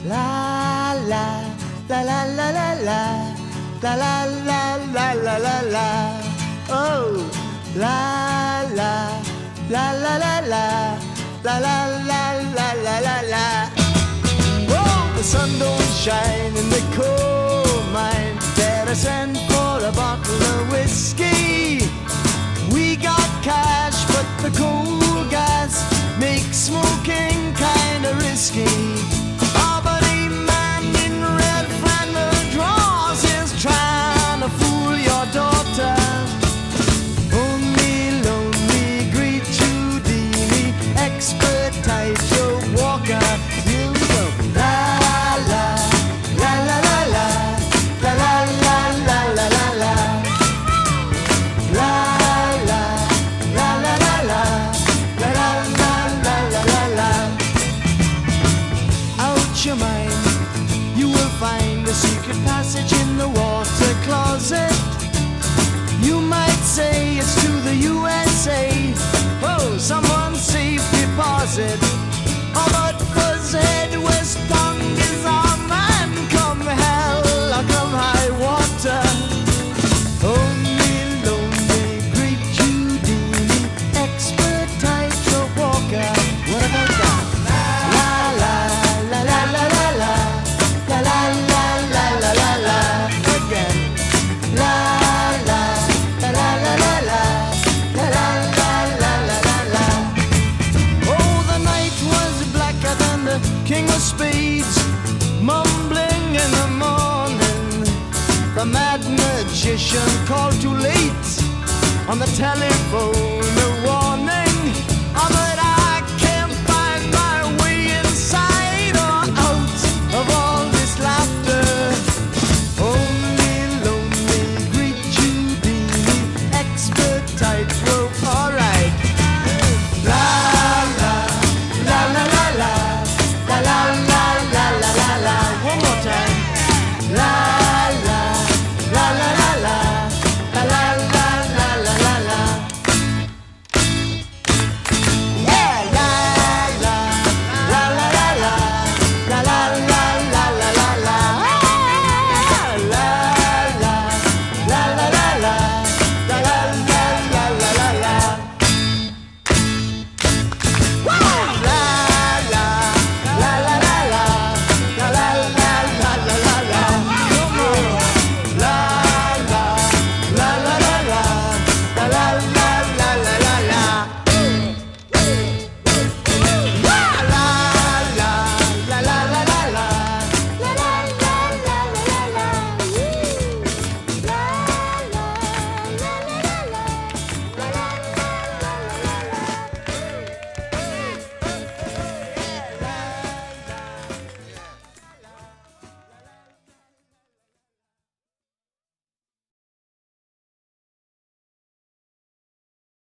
La la la la la la la la la la la la la la. Oh, la la la la la la la la la la la la la. Oh, the sun don't shine in the coal mine. Better send for a bottle of whiskey. We got cash, but the coal gas makes smoking kinda risky. Our buddy man in red flannel drawers is trying to fool your daughter. Only lonely, greet Houdini, expert tightrope walker. Here we go. La la la la la la la la la la la la la. La la la la la la la la la la la la. Out your mind, you will find a secret passage in the water closet. You might say it's to the USA. Oh, someone's safe deposit. Oh, but Buzzhead West Tongue is our man. Come hell or come high water. Only lonely, great Houdini, expert tightrope walker. What about that? La la la la la la la la la la la la la la. Again. La la la la la la la la la la la la la. Oh, the night was blacker than the king of spades, mumbling in the morning. The mad magician called too late on the telephone.